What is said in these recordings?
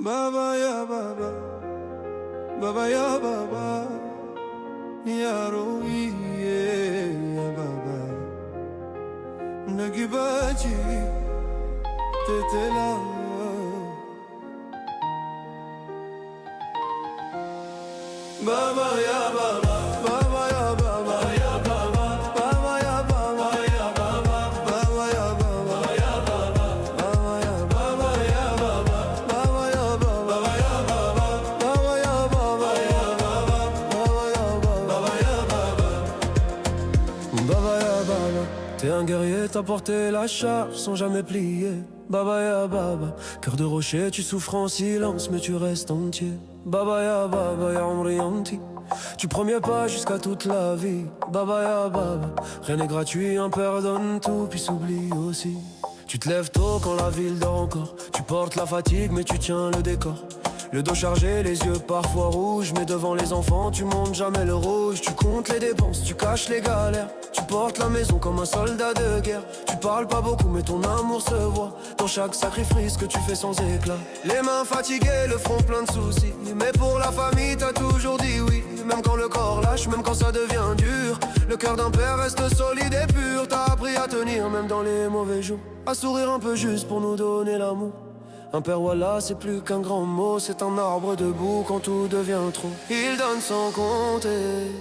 Baba ya baba, baba ya baba, ya roiye ya baba. Nagibaji tetela. Baba ya baba, baba ya baba, ya baba, baba ya baba, ya baba, baba ya baba, ya baba, baba ya baba, ya baba, baba ya baba, ya baba, baba ya baba, ya baba, baba ya baba, ya baba, baba ya baba. T'es un guerrier, t'as porté la charge sans jamais plier. Baba ya baba, cœur de rocher, tu souffres en silence mais tu restes entier. Baba ya baba, ya umri anti. Du premier pas jusqu'à toute la vie. Baba ya baba, rien n'est gratuit, un père donne tout puis s'oublie aussi. Tu te lèves tôt quand la ville dort encore. Tu portes la fatigue mais tu tiens le décor. Le dos chargé, les yeux parfois rouges, mais devant les enfants tu montes jamais le rouge. Tu comptes les dépenses, tu caches les galères. Tu portes la maison comme un soldat de guerre. Tu parles pas beaucoup mais ton amour se voit dans chaque sacrifice que tu fais sans éclat. Les mains fatiguées, le front plein de soucis, mais pour la famille t'as toujours dit oui. Même quand le corps lâche, même quand ça devient dur, le cœur d'un père reste solide et pur. T'as appris à tenir même dans les mauvais jours, à sourire un peu juste pour nous donner l'amour. Un père voilà c'est plus qu'un grand mot, c'est un arbre debout quand tout devient trop. Il donne sans compter,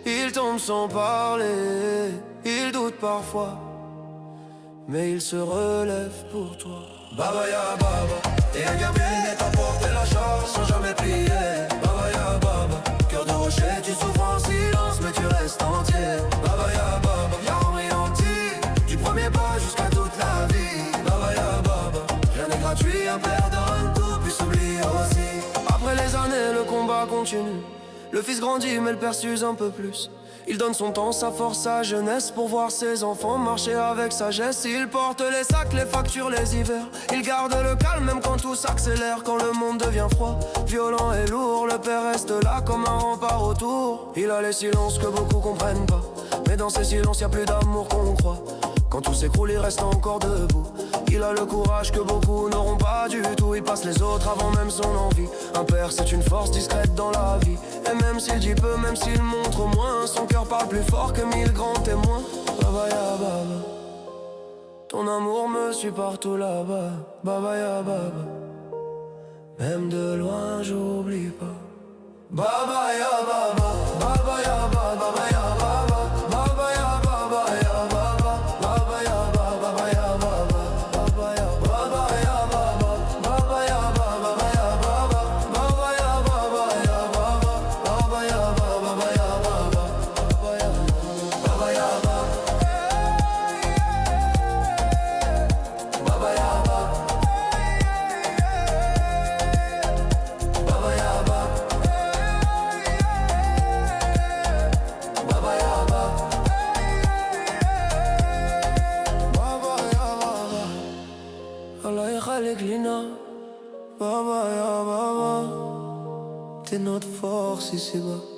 il tombe sans parler, il doute parfois, mais il se relève pour toi. Baba ya baba, t'es un guerrier, t'as porté la charge sans jamais plier. Baba ya baba, cœur de rocher, tu souffres en silence mais tu restes entier. Baba ya baba, ya orienté, du premier pas jusqu'à toute la vie. Baba ya baba, rien n'est gratuit, un père donne tout puis s'oublie aussi. Après les années, le combat continue. Le fils grandit mais le père s'use un peu plus. Il donne son temps, sa force, sa jeunesse pour voir ses enfants marcher avec sagesse. Il porte les sacs, les factures, les hivers. Il garde le calme même quand tout s'accélère. Quand le monde devient froid, violent et lourd, le père reste là comme un rempart autour. Il a les silences que beaucoup comprennent pas, mais dans ces silences y a plus d'amour qu'on croit. Quand tout s'écroule, il reste encore debout. Il a le courage que beaucoup n'auront pas du tout. Il passe les autres avant même son envie. Un père c'est une force discrète dans la vie. Et même s'il dit peu, même s'il montre moins, son cœur parle plus fort que 1000 grands témoins. Baba ya baba, ton amour me suit partout là-bas. Baba ya baba, même de loin j'oublie pas. Baba ya baba, baba ya baba, baba ya baba, baba ya baba ya baba, baba ya baba, baba ya baba, baba ya baba ya baba, baba ya baba, baba ya baba, baba ya baba ya baba, baba ya baba, baba ya baba, baba ya baba ya baba, baba ya baba, baba ya baba. Allah يخليك لينا بابا يا بابا, t'es notre force ici-bas.